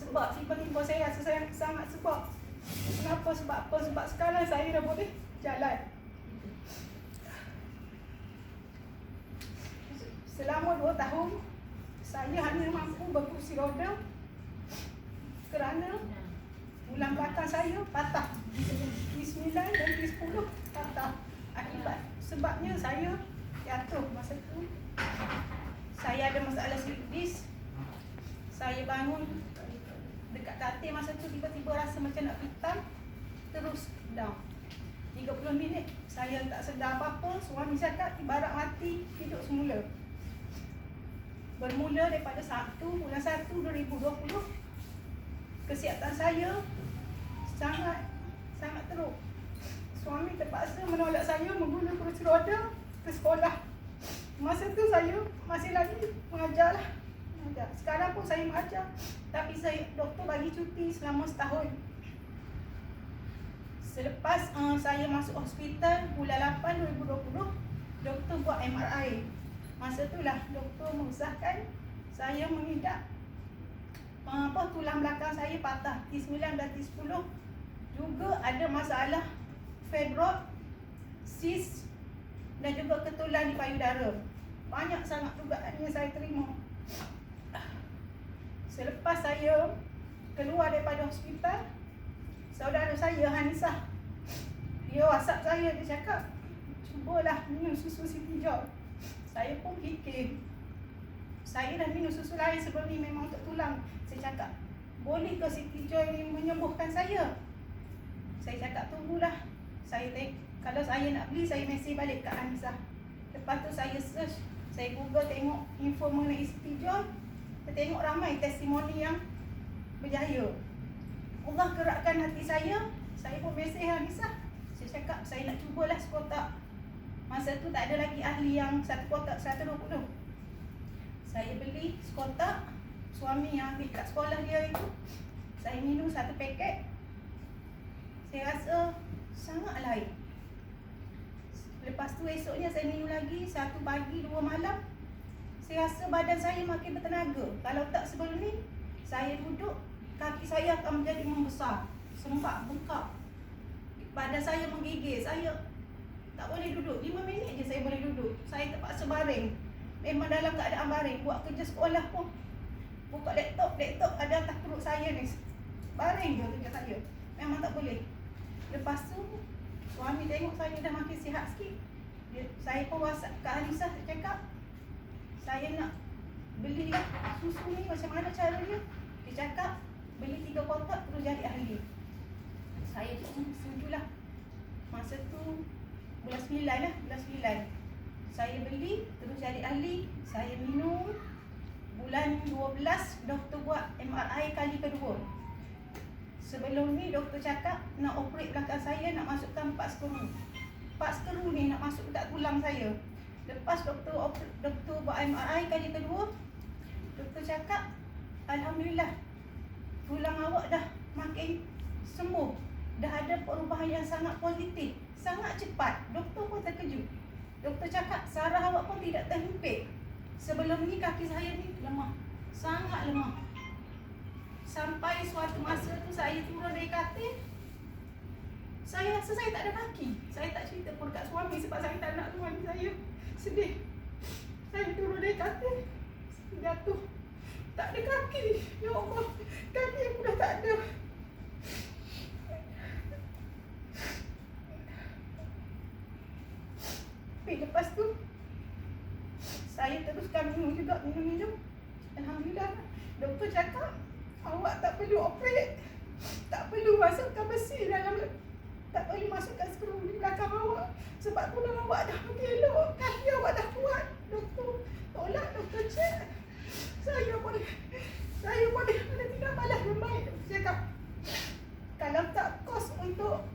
Sebab tiba-tiba saya rasa saya sangat sebab. Kenapa? Sebab apa? Sebab sekarang saya dah boleh jalan. Selama 2 tahun, saya hanya mampu berkursi roda kerana tulang belakang saya patah. T9 dan T10 patah. Akibat sebabnya saya jatuh masa tu. Saya ada masalah slip disc. Saya bangun dekat katil masa tu, tiba-tiba rasa macam nak pitam. Terus down 30 minit saya tak sedar apa-apa. Suami cakap ibarat mati, hidup semula. Bermula daripada bulan 1 2020, kesihatan saya sangat teruk. Suami terpaksa menolak saya mengguna kursi roda ke sekolah. Masa tu saya masih lagi mengajar. Sekarang pun saya mengajar, tapi doktor bagi cuti selama setahun. Selepas saya masuk hospital bulan 8 2020, doktor buat MRI. Masa itulah doktor mengesahkan saya mengidap tulang belakang saya patah, T9 dan T10. Juga ada masalah fibroid, cyst dan juga ketulan di payudara. Banyak sangat dugaan yang saya terima. Selepas saya keluar daripada hospital, saudara saya Hanisah, dia WhatsApp saya, dia cakap, cubalah minum susu Siti Joy. Saya pun fikir, saya dah minum susu lain sebelum ni memang untuk tulang. Saya cakap, boleh ke Siti Joy ni menyembuhkan saya? Saya cakap, tunggulah. Kalau saya nak beli, saya mesej balik kat Hanisah. Lepas tu saya search, saya google tengok info mengenai Siti Joy. Saya tengok ramai testimoni yang berjaya. Allah gerakkan hati saya pun mesej Hanisah. Saya cakap, saya nak cubalah sekotak. Masa tu tak ada lagi ahli yang satu kotak 120. Saya beli sekotak. Suami yang ambil kat sekolah dia itu, saya minum 1 paket. Saya rasa sangat lain. Lepas tu esoknya saya minum lagi 1 pagi 2 malam. Saya rasa badan saya makin bertenaga. Kalau tak sebelum ni, saya duduk, kaki saya akan menjadi membesar, sembab, bengkak. Badan saya menggigil, saya tak boleh duduk. 5 minit je saya boleh duduk. Saya terpaksa baring. Memang dalam keadaan baring. Buat kerja sekolah pun, buka laptop ada atas perut saya ni. Baring je kerja saya. Memang tak boleh. Lepas tu, suami tengok saya dah makin sihat sikit. Saya pun WhatsApp kat Hanisah, cakap, saya nak beli susu ni macam mana caranya? Dia cakap, beli 3 kotak terus jadi ahli. Saya setujulah. Masa tu bulan 9. Saya beli terus jadi ahli. Saya minum. Bulan 12 doktor buat MRI kali kedua. Sebelum ni doktor cakap nak operate belakang saya, nak masukkan 4 skru. 4 skru ni nak masuk dekat tulang saya. Lepas doktor buat MRI kali kedua, doktor cakap, alhamdulillah, tulang awak dah makin sembuh. Dah ada perubahan yang sangat positif, sangat cepat. Doktor pun terkejut. Doktor cakap saraf awak pun tidak terhimpit. Sebelum ni kaki saya ni lemah, sangat lemah. Sampai suatu masa tu saya turun dari katil, saya rasa saya tak ada kaki. Saya tak cerita pun kat suami sebab saya tak nak suami saya sedih. Saya turun dari katil, jatuh, tak ada kaki. Ya Allah, kaki aku dah tak ada. Tapi lepas tu saya teruskan minum juga, minum. Alhamdulillah, doktor cakap awak tak perlu operate, tak perlu masukkan besi dalam, tak perlu masukkan skru di belakang awak, sebab tulang awak dah makin elok, kaki awak dah kuat. Doktor tolak, doktor cek, saya boleh ada tidak balas yang baik. Doktor cakap kalau tak kos untuk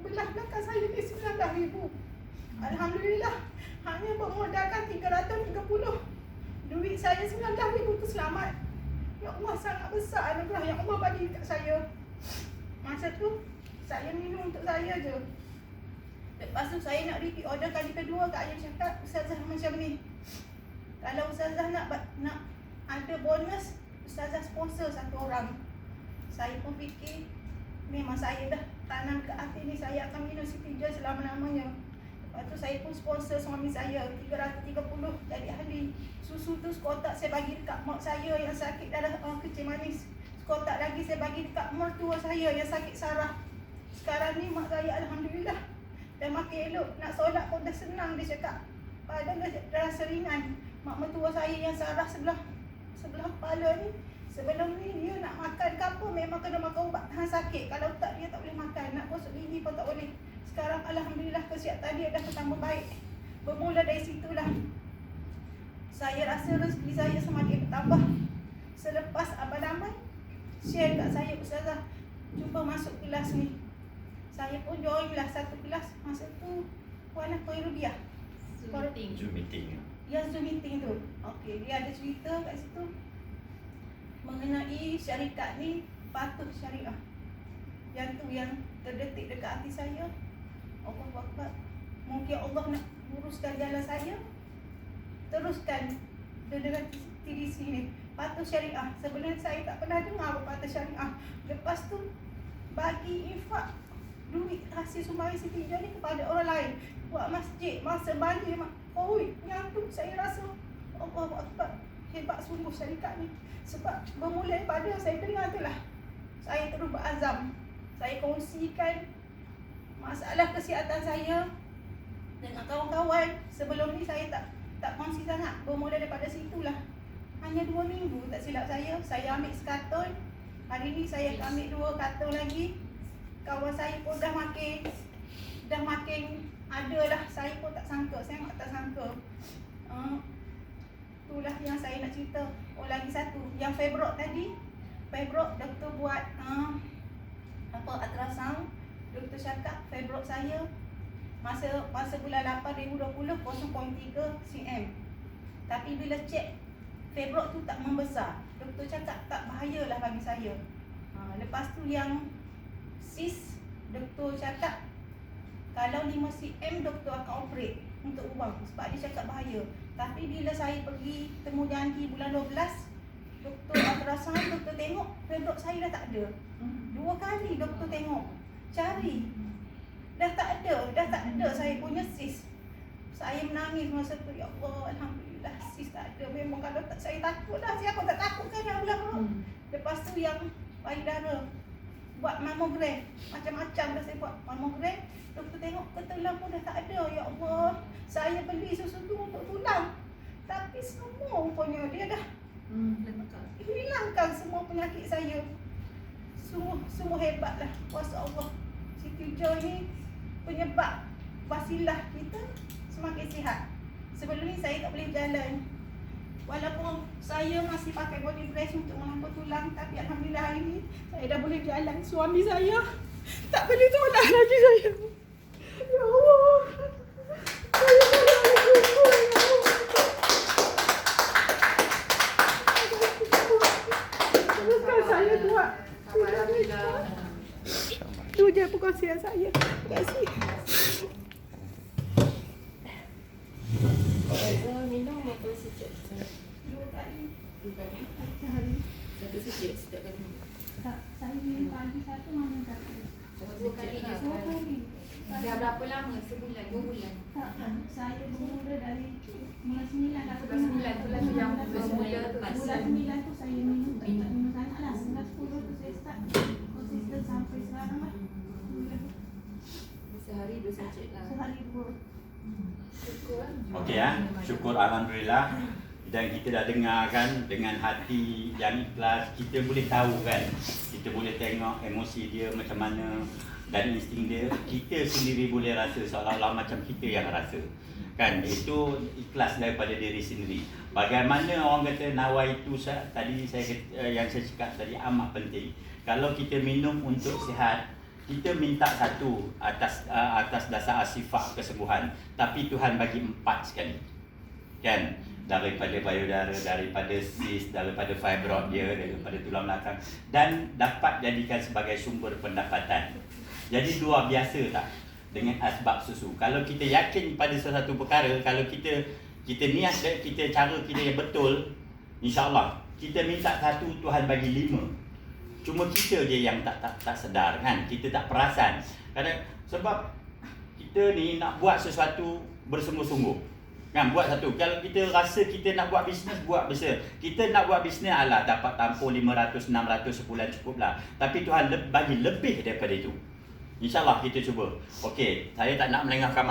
belah belakang saya ni 19,000. Alhamdulillah, hanya bermodalkan 330. Duit saya 19,000 tu selamat. Ya Allah, sangat besar anugerah yang Allah bagi kat saya. Masa tu saya minum untuk saya je. Lepas tu saya nak repeat order kali kedua. Kak Ayah cakap, Ustazah macam ni, kalau Ustazah nak ada bonus, Ustazah sponsor 1 orang. Saya pun fikir memang saya dah tanam ke hati ni, saya akan minum Siti Joy selama-lamanya. Lepas tu saya pun sponsor suami saya 330 jadi ahli. Susu tu sekotak saya bagi dekat mak saya yang sakit darah kecil manis. Sekotak lagi saya bagi dekat mertua saya yang sakit saraf. Sekarang ni mak saya alhamdulillah dah makin elok, nak solat pun dah senang, dia cakap. Padahal dah rasa ringan. Mak mertua saya yang saraf sebelah kepala ni, sebelum ni dia nak makan ke apa memang kena makan ubat tahan sakit. Kalau tak dia tak boleh makan, nak gosok gigi pun tak boleh. Sekarang alhamdulillah kesihatan dia dah bertambah baik. Bermula dari situlah saya rasa rezeki saya semakin bertambah. Selepas Abang Damai share kat saya, Ustazah cuba masuk kelas ni. Saya pun join lah satu kelas. Masa tu Puan Rubiah Zoom meeting. Ya, Zoom meeting tu. Okey, dia ada cerita kat situ mengenai syarikat ni patuh syariah. Yang tu yang terdetik dekat hati saya. Allahu Akbar. Mungkin Allah nak luruskan jalan saya. Teruskan dengan TDC ni. Patuh syariah. Sebenarnya saya tak pernah dengar apa patuh syariah. Lepas tu bagi infak duit hasil sumbangan Siti Joy ni kepada orang lain. Buat masjid, masa banjir COVID nyantuk, saya rasa Allahu Akbar, hebat sungguh syarikat ni. Sebab bermula daripada saya dengar tu lah, saya terus berazam. Saya kongsikan masalah kesihatan saya dengan kawan-kawan. Sebelum ni saya tak kongsi sangat. Bermula daripada situlah. Hanya 2 minggu tak silap saya ambil sekarton. Hari ni saya ambil 2 karton lagi. Kawan saya pun dah makin ada lah. Saya pun tak sangka, saya tak sangka. Itulah yang saya nak cerita. Oh, lagi satu, yang Februari tadi, doktor buat ultrasound. Doktor cakap Februari saya masa bulan 8 2020 0.3 cm. Tapi bila cek Februari tu tak membesar. Doktor cakap tak bahayalah bagi saya. Lepas tu yang sis, doktor cakap kalau 5 cm doktor akan operate untuk buang sebab dia cakap bahaya. Tapi bila saya pergi temu janji bulan 12, doktor ultrasound, doktor tengok Februari saya dah tak ada. 2 kali doktor tengok, cari, dah tak ada saya punya sis. Saya menangis masa tu, ya Allah, alhamdulillah sis tak ada. Memang kalau tak, saya takut lah, siapa tak takut kan yang belah perut. Lepas tu yang payudara, buat mamogram, macam-macam dah saya buat mamogram. Doktor tengok ke tulang pun dah tak ada. Ya Allah, saya beli susu tu untuk tulang, tapi semua rupanya dia dah hilangkan semua penyakit saya. Sungguh hebatlah kuasa Allah. Siti Joy ni penyebab wasilah kita semakin sihat. Sebelum ni saya tak boleh jalan. Walaupun saya masih pakai body brace untuk melampau tulang, tapi alhamdulillah hari ni saya dah boleh jalan. Suami saya tak boleh tolak lagi saya. Ya Allah, saya teruskan saya buat. Itu je perkongsian saya. Terima kasih. Minum berapa sejak? 2 kali. 2 kali. Sehari. Satu sejak setiap kali minum. Tak, saya minum pagi satu, malam satu. 2 kali je 2 sehari. kali. Dah berapa lama? Sebulan, 2 bulan? Tak, saya bermula dari bulan 9 lah. Bulan 9 tu lah tu yang bermula Bulan 9 tu saya minum, tak minum sangat lah. 9-10 tu saya start konsisten sampai sekarang lah. Sehari 2 sejak lah. Sehari 2. Syukur lah. Okey ya, syukur alhamdulillah. Dan kita dah dengar kan, dengan hati yang ikhlas, kita boleh tahu kan, kita boleh tengok emosi dia macam mana dan insting dia. Kita sendiri boleh rasa seolah-olah macam kita yang rasa kan. Itu ikhlas daripada diri sendiri. Bagaimana orang kata nawa itu tadi yang saya cakap tadi amat penting. Kalau kita minum untuk sihat, kita minta satu atas dasar sifat kesembuhan, tapi Tuhan bagi 4 sekali kan, daripada payudara, daripada sis, daripada fibroid dia, daripada tulang belakang, dan dapat jadikan sebagai sumber pendapatan. Jadi luar biasa tak dengan asbab susu. Kalau kita yakin pada sesuatu perkara, kalau kita niat dan cara kita yang betul, insya-Allah kita minta 1, Tuhan bagi 5. Cuma kita je yang tak sedar kan. Kita tak perasan. Kadang sebab kita ni nak buat sesuatu bersungguh-sungguh. Kan, buat satu. Kalau kita rasa kita nak buat bisnes, buat bisnes. Kita nak buat bisnes, alah dapat tampung 500, 600 sebulan cukup lah. Tapi Tuhan bagi lebih daripada itu. InsyaAllah kita cuba. Okey, saya tak nak melengahkan